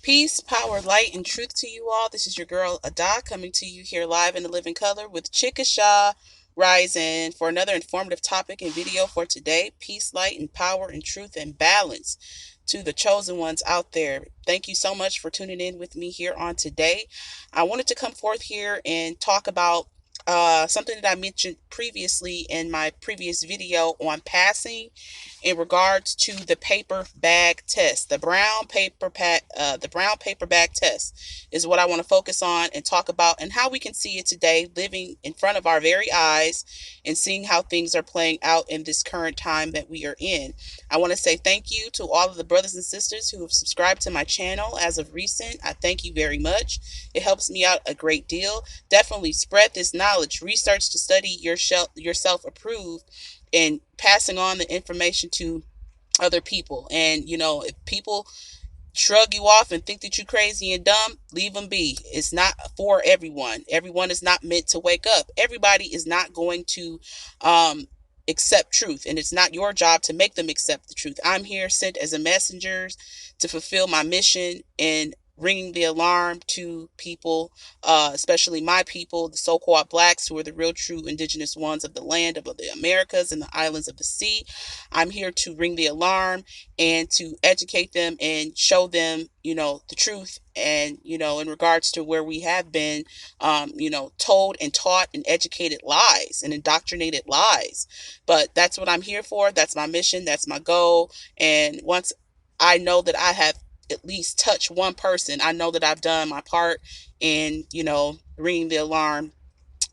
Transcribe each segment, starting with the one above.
Peace, power, light, and truth to you all. This is your girl Ada coming to you here live in the living color with Chickasha Rising for another informative topic and video for today. Peace, light, and power, and truth and balance to the chosen ones out there. Thank you so much for tuning in with me here on today. I wanted to come forth here and talk about something that I mentioned previously in my previous video on passing in regards to the paper bag test. The brown paper bag test is what I want to focus on and talk about, and how we can see it today, living in front of our very eyes and seeing how things are playing out in this current time that we are in. I want to say thank you to all of the brothers and sisters who have subscribed to my channel as of recent. I thank you very much. It helps me out a great deal. Definitely spread this knowledge, research to study yourself approved, and passing on the information to other people. And if people shrug you off and think that you're crazy and dumb, leave them be. It's not for everyone. Everyone is not meant to wake up. Everybody is not going to accept truth, and it's not your job to make them accept the truth. I'm here sent as a messenger to fulfill my mission and ringing the alarm to people, especially my people, the so-called blacks, who are the real true indigenous ones of the land of the Americas and the islands of the sea. I'm here to ring the alarm and to educate them and show them, the truth. And, in regards to where we have been, told and taught and educated lies and indoctrinated lies. But that's what I'm here for. That's my mission. That's my goal. And once I know that I have at least touch one person, I know that I've done my part in, ringing the alarm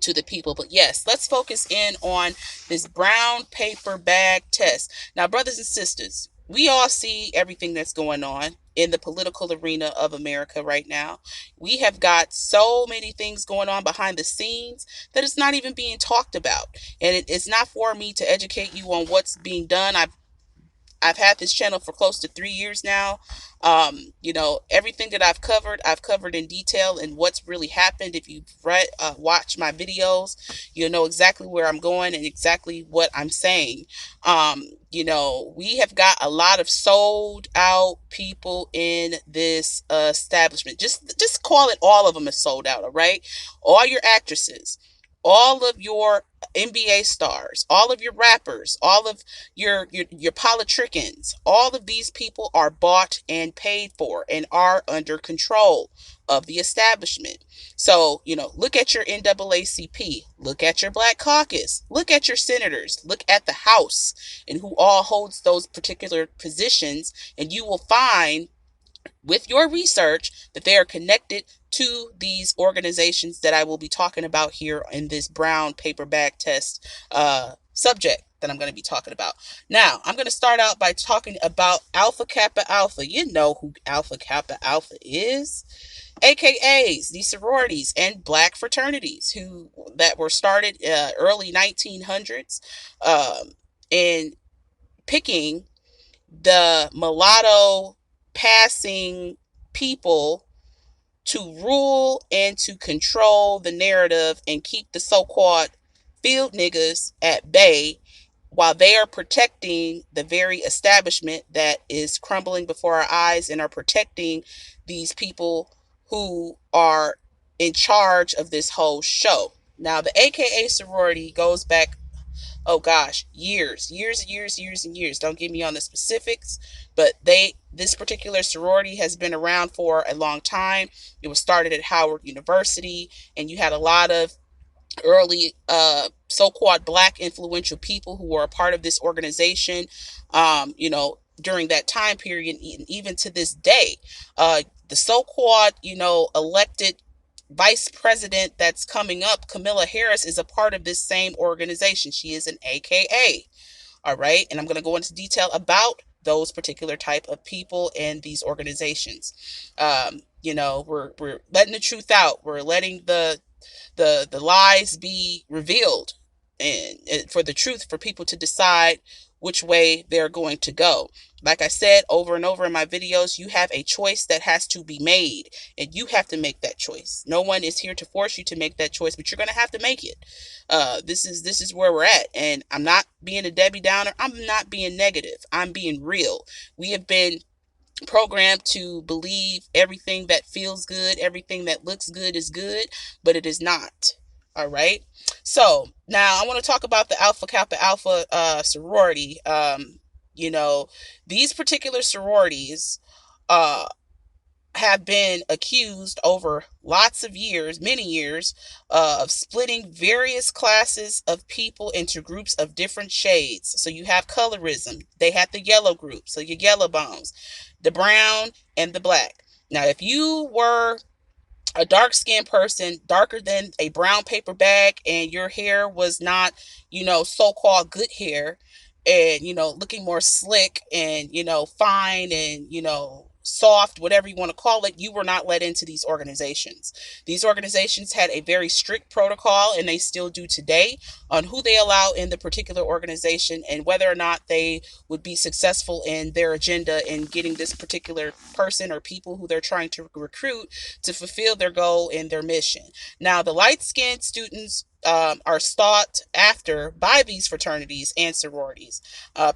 to the people. But yes, let's focus in on this brown paper bag test. Now, brothers and sisters, we all see everything that's going on in the political arena of America right now. We have got so many things going on behind the scenes that it's not even being talked about. And it's not for me to educate you on what's being done. I've had this channel for close to 3 years now. Everything that I've covered in detail, and what's really happened. If you've watched my videos, you'll know exactly where I'm going and exactly what I'm saying. We have got a lot of sold out people in this establishment. Just call it all of them is sold out, all right? All your actresses, all of your NBA stars, all of your rappers, all of your politricians, all of these people are bought and paid for and are under control of the establishment. So, look at your NAACP, look at your Black Caucus, look at your senators, look at the House and who all holds those particular positions, and you will find with your research that they are connected to these organizations that I will be talking about here in this brown paper bag test subject that I'm going to be talking about. Now, I'm going to start out by talking about Alpha Kappa Alpha. You know who Alpha Kappa Alpha is. AKAs, the sororities and black fraternities that were started early 1900s, and picking the mulatto passing people to rule and to control the narrative and keep the so-called field niggas at bay, while they are protecting the very establishment that is crumbling before our eyes and are protecting these people who are in charge of this whole show. Now, the AKA sorority goes back, oh gosh, years. Don't get me on the specifics, but this particular sorority has been around for a long time. It was started at Howard University, and you had a lot of early so-called black influential people who were a part of this organization, during that time period, and even to this day. The so-called, elected vice president that's coming up, Kamala Harris, is a part of this same organization. She is an AKA. All right. And I'm going to go into detail about those particular type of people and these organizations. We're letting the truth out. We're letting the lies be revealed, and for the truth, for people to decide which way they're going to go. Like I said over and over in my videos, you have a choice that has to be made, and you have to make that choice. No one is here to force you to make that choice, but you're going to have to make it. This is where we're at, and I'm not being a Debbie Downer. I'm not being negative. I'm being real. We have been programmed to believe everything that feels good, everything that looks good is good, but it is not. All right. So now I want to talk about the Alpha Kappa Alpha sorority. You know, these particular sororities uh, have been accused over lots of years, many years, of splitting various classes of people into groups of different shades. So you have colorism. They had the yellow group, so your yellow bones, the brown, and the black. Now, if you were a dark skinned person, darker than a brown paper bag, and your hair was not, so called good hair, and, looking more slick and, fine and, soft, whatever you want to call it, you were not let into these organizations. These organizations had a very strict protocol, and they still do today, on who they allow in the particular organization and whether or not they would be successful in their agenda in getting this particular person or people who they're trying to recruit to fulfill their goal and their mission. Now, the light-skinned students are sought after by these fraternities and sororities,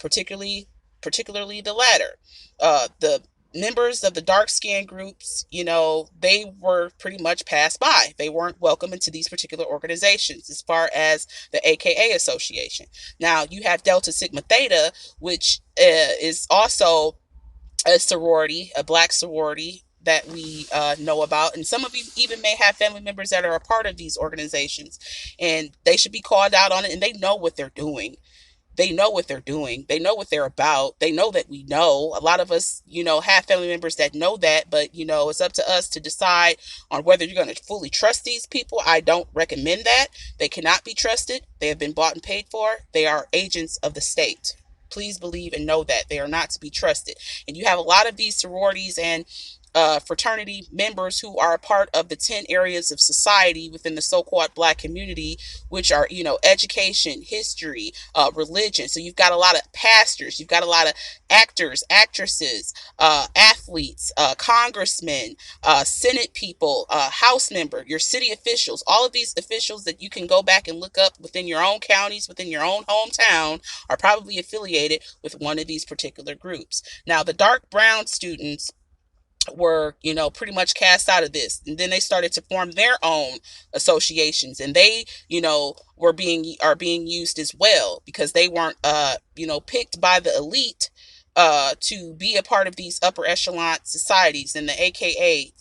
particularly the latter. The members of the dark skinned groups, they were pretty much passed by. They weren't welcome into these particular organizations as far as the AKA association. Now, you have Delta Sigma Theta, which is also a sorority, a black sorority that we know about. And some of you even may have family members that are a part of these organizations, and they should be called out on it, and they know what they're doing. They know what they're doing. They know what they're about. They know that we know. A lot of us, have family members that know that, but, it's up to us to decide on whether you're going to fully trust these people. I don't recommend that. They cannot be trusted. They have been bought and paid for. They are agents of the state. Please believe and know that they are not to be trusted. And you have a lot of these sororities and fraternity members who are a part of the 10 areas of society within the so-called black community, which are, education, history, religion. So you've got a lot of pastors, you've got a lot of actors, actresses, athletes, congressmen, Senate people, House member, your city officials, all of these officials that you can go back and look up within your own counties, within your own hometown, are probably affiliated with one of these particular groups. Now, the dark brown students were, pretty much cast out of this, and then they started to form their own associations, and they, are being used as well, because they weren't picked by the elite to be a part of these upper echelon societies and the AKA,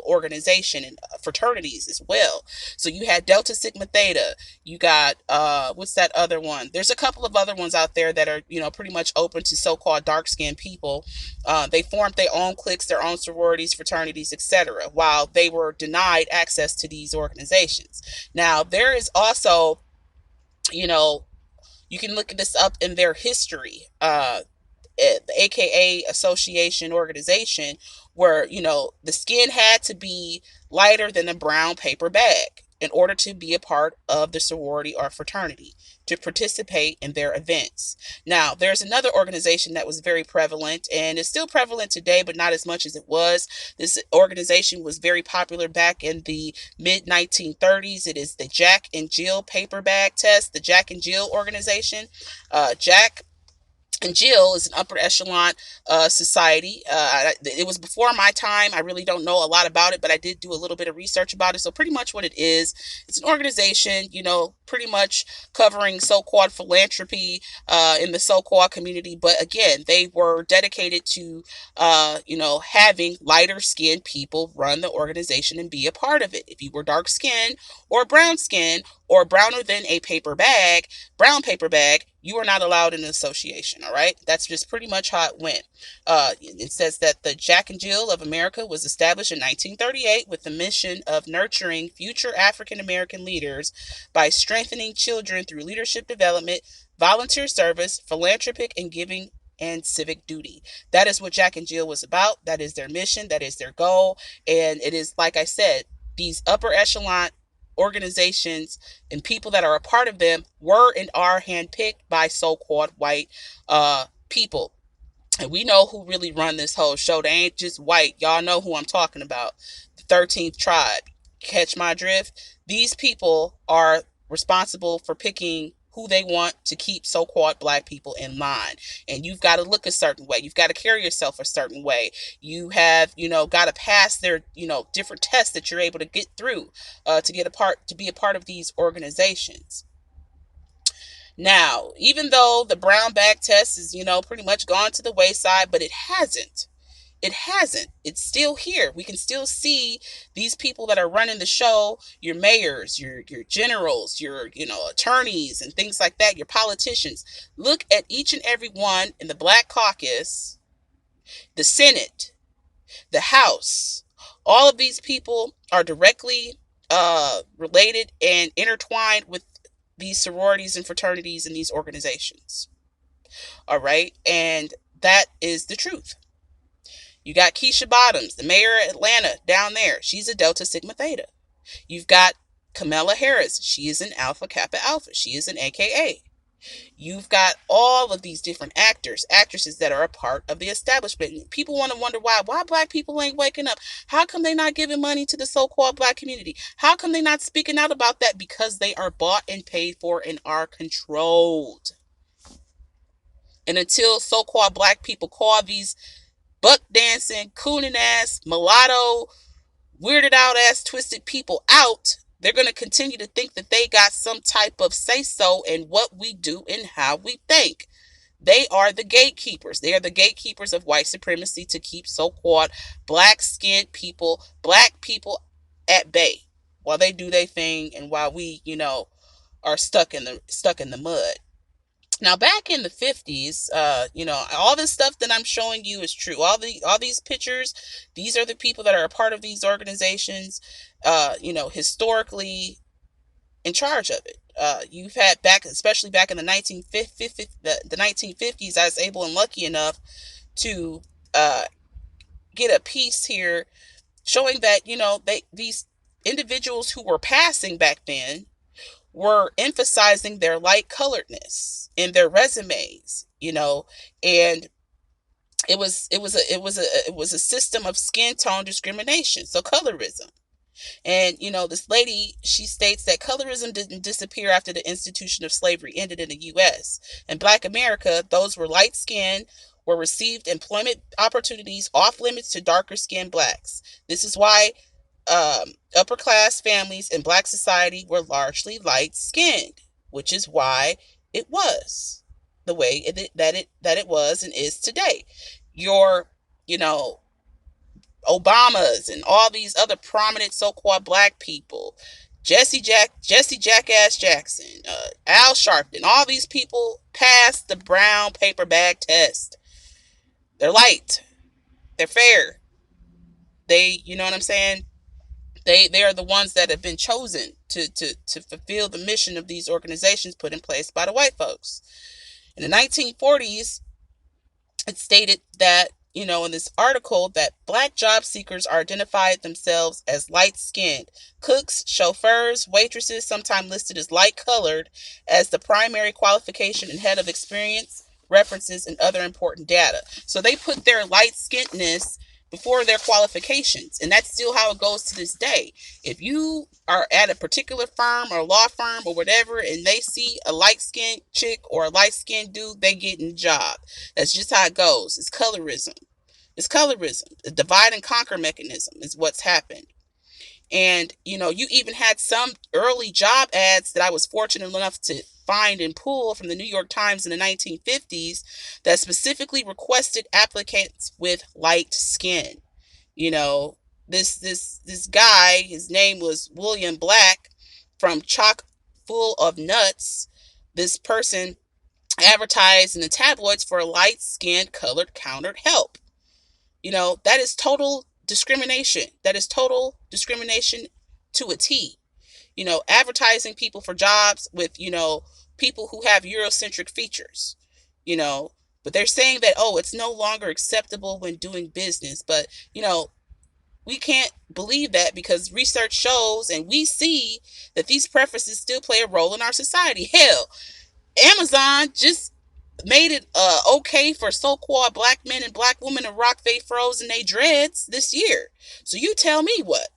organization and fraternities as well. So you had Delta Sigma Theta, you got what's that other one? There's a couple of other ones out there that are, pretty much open to so-called dark-skinned people. They formed their own cliques, their own sororities, fraternities, etc., while they were denied access to these organizations. Now, there is also, you can look this up in their history. The AKA association organization, where, the skin had to be lighter than a brown paper bag in order to be a part of the sorority or fraternity, to participate in their events. Now, there's another organization that was very prevalent, and is still prevalent today, but not as much as it was. This organization was very popular back in the mid 1930s. It is the Jack and Jill paper bag test, the Jack and Jill organization. Jack and Jill is an upper echelon society. It was before my time. I really don't know a lot about it, but I did do a little bit of research about it. So pretty much what it is, it's an organization, pretty much covering so-called philanthropy in the so-called community. But again, they were dedicated to, having lighter skinned people run the organization and be a part of it. If you were dark skinned or brown skinned or browner than a brown paper bag, you are not allowed in an association. All right. That's just pretty much how it went. It says that the Jack and Jill of America was established in 1938 with the mission of nurturing future African American leaders by strengthening children through leadership development, volunteer service, philanthropic and giving, and civic duty. That is what Jack and Jill was about. That is their mission. That is their goal. And it is, like I said, these upper echelon organizations and people that are a part of them were and are handpicked by so-called white people. And we know who really run this whole show. They ain't just white. Y'all know who I'm talking about. The 13th tribe. Catch my drift? These people are responsible for picking who they want to keep so-called black people in line. And you've got to look a certain way. You've got to carry yourself a certain way. You have, got to pass their, different tests that you're able to get through to be a part of these organizations. Now, even though the brown bag test is, pretty much gone to the wayside, but it hasn't. It hasn't. It's still here. We can still see these people that are running the show, your mayors, your generals, your, attorneys and things like that, your politicians. Look at each and every one in the Black Caucus, the Senate, the House. All of these people are directly related and intertwined with these sororities and fraternities and these organizations. All right. And that is the truth. You got Keisha Bottoms, the mayor of Atlanta down there. She's a Delta Sigma Theta. You've got Kamala Harris. She is an Alpha Kappa Alpha. She is an AKA. You've got all of these different actresses that are a part of the establishment. People want to wonder why black people ain't waking up. How come they not giving money to the so-called black community? How come they not speaking out about that? Because they are bought and paid for and are controlled. And until so-called black people call these buck dancing, cooning ass, mulatto, weirded out ass, twisted people out, they're going to continue to think that they got some type of say so in what we do and how we think. They are the gatekeepers. They are the gatekeepers of white supremacy to keep so-called black-skinned people, black people at bay while they do their thing and while we, are stuck in the mud. Now, back in the 50s, all this stuff that I'm showing you is true. All these pictures, these are the people that are a part of these organizations, historically in charge of it. You've had especially back in the 1950s, I was able and lucky enough to get a piece here showing that, these individuals who were passing back then were emphasizing their light coloredness in their resumes, and it was a system of skin tone discrimination. So colorism. And, this lady, she states that colorism didn't disappear after the institution of slavery ended in the U.S. In Black America, those were light skinned were received employment opportunities off limits to darker skinned blacks. This is why upper class families in black society were largely light skinned, which is why it was the way that it was and is today. Your, Obamas and all these other prominent so-called black people, Jesse Jackass Jackson, Al Sharpton, all these people passed the brown paper bag test. They're light. They're fair. They, you know what I'm saying? They are the ones that have been chosen to fulfill the mission of these organizations put in place by the white folks. In the 1940s, it stated that, in this article, that black job seekers are identified themselves as light-skinned. Cooks, chauffeurs, waitresses, sometimes listed as light-colored, as the primary qualification and head of experience, references, and other important data. So they put their light-skinnedness before their qualifications. And that's still how it goes to this day. If you are at a particular firm or law firm or whatever, and they see a light-skinned chick or a light-skinned dude, they get in the job. That's just how it goes. It's colorism. It's colorism. The divide and conquer mechanism is what's happened. And, you even had some early job ads that I was fortunate enough to find and pull from the New York Times in the 1950s that specifically requested applicants with light skin. This guy, his name was William Black from Chock Full of Nuts. This person advertised in the tabloids for light-skinned colored countered help. That is total discrimination. That is total discrimination to a T. Advertising people for jobs with, people who have Eurocentric features, but they're saying that, it's no longer acceptable when doing business. But, we can't believe that because research shows and we see that these preferences still play a role in our society. Hell, Amazon just made it okay for so-called black men and black women to rock they froze and they dreads this year. So you tell me what.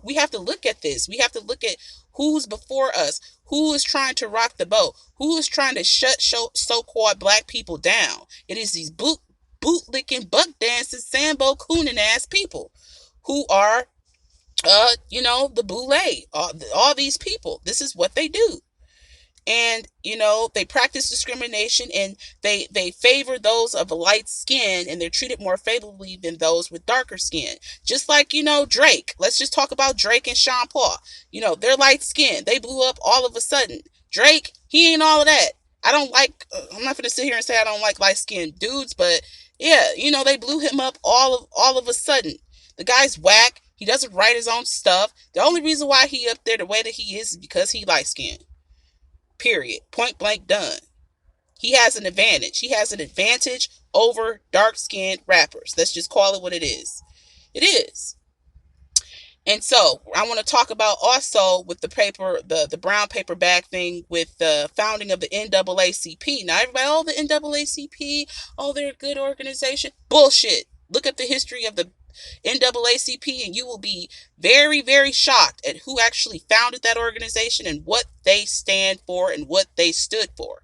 We have to look at this. We have to look at Who's before us? Who is trying to rock the boat? Who is trying to shut so-called black people down? It is these bootlicking, buck dancing, Sambo cooning ass people who are, the boule. All these people. This is what they do. And they practice discrimination, and they favor those of a light skin, and they're treated more favorably than those with darker skin. Just like Drake. Let's just talk about Drake and Sean Paul. They're light skinned. They blew up all of a sudden. Drake, he ain't all of that. I'm not gonna sit here and say I don't like light skinned dudes, but yeah, they blew him up all of a sudden. The guy's whack. He doesn't write his own stuff. The only reason why he up there the way that he is because he light skinned. Period. Point blank done. He has an advantage. He has an advantage over dark-skinned rappers. Let's just call it what it is. It is. And so I want to talk about also with the paper, the brown paper bag thing with the founding of the NAACP. Now everybody, the NAACP, they're a good organization. Bullshit. Look at the history of the NAACP and you will be very, very shocked at who actually founded that organization and what they stand for and what they stood for.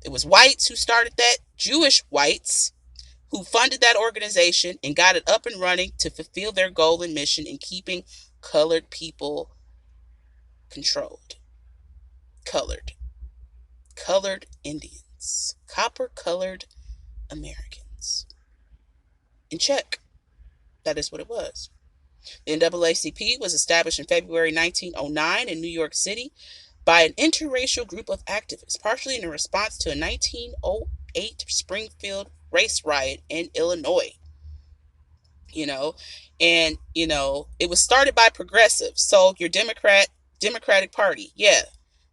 It was whites who started that, Jewish whites who funded that organization and got it up and running to fulfill their goal and mission in keeping colored people controlled. Colored Indians, copper-colored Americans in check. That is what it was. The NAACP was established in February 1909 in New York City by an interracial group of activists, partially in response to a 1908 Springfield race riot in Illinois. And it was started by progressives. So your Democratic Party, yeah.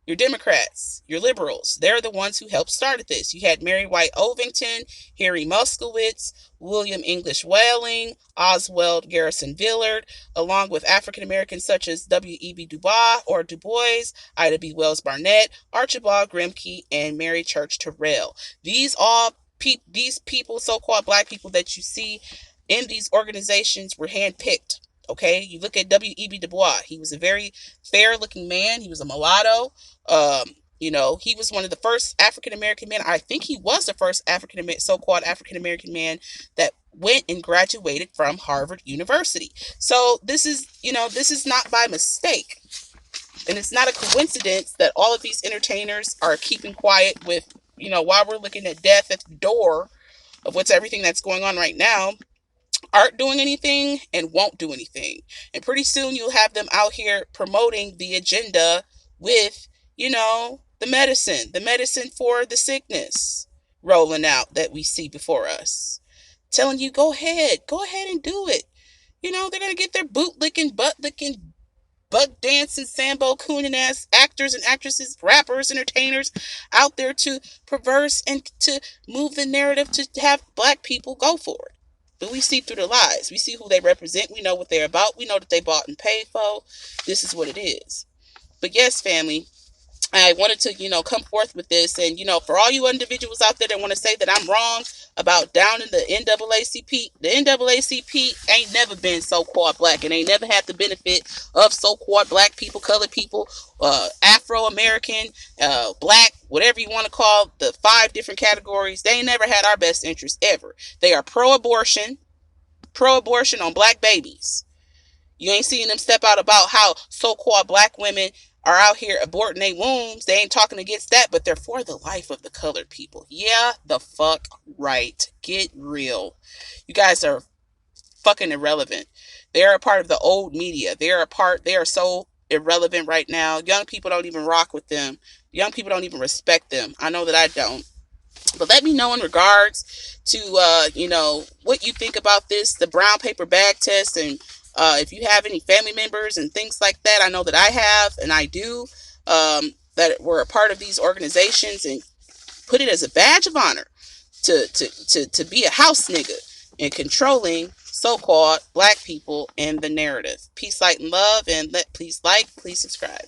Your Democrats, your liberals, they're the ones who helped start this. You had Mary White Ovington, Harry Moskowitz, William English Welling, Oswald Garrison Dillard, along with African Americans such as W.E.B. Du Bois, Ida B. Wells Barnett, Archibald Grimke, and Mary Church Terrell. These people, so-called black people that you see in these organizations, were handpicked. Okay, you look at W.E.B. Du Bois. He was a very fair-looking man. He was a mulatto. He was one of the first African-American men. I think he was the first so-called African-American man that went and graduated from Harvard University. So this is not by mistake. And it's not a coincidence that all of these entertainers are keeping quiet with, while we're looking at death at the door of everything that's going on right now, aren't doing anything and won't do anything. And pretty soon you'll have them out here promoting the agenda with, the medicine for the sickness rolling out that we see before us. Telling you, go ahead and do it. They're going to get their boot-licking, butt-licking, buck dancing, Sambo cooning ass actors and actresses, rappers, entertainers out there to perverse and to move the narrative to have black people go for it. But we see through the lies. We see who they represent. We know what they're about. We know that they bought and paid for. This is what it is. But yes, family, I wanted to, come forth with this. And, for all you individuals out there that want to say that I'm wrong about down in the NAACP ain't never been so-called black and ain't never had the benefit of so-called black people, colored people, Afro-American, black, whatever you want to call the 5 different categories. They ain't never had our best interest ever. They are pro-abortion on black babies. You ain't seeing them step out about how so-called black women are out here aborting their wombs. They ain't talking against that, but they're for the life of the colored people. Yeah, the fuck right. Get real. You guys are fucking irrelevant. They're a part of the old media. They are so irrelevant right now. Young people don't even rock with them. Young people don't even respect them. I know that I don't. But let me know in regards to, what you think about this, the brown paper bag test, and if you have any family members and things like that. I know that I have, and I do, that were a part of these organizations, and put it as a badge of honor to be a house nigga in controlling so-called black people and the narrative. Peace, light, and love, and please subscribe.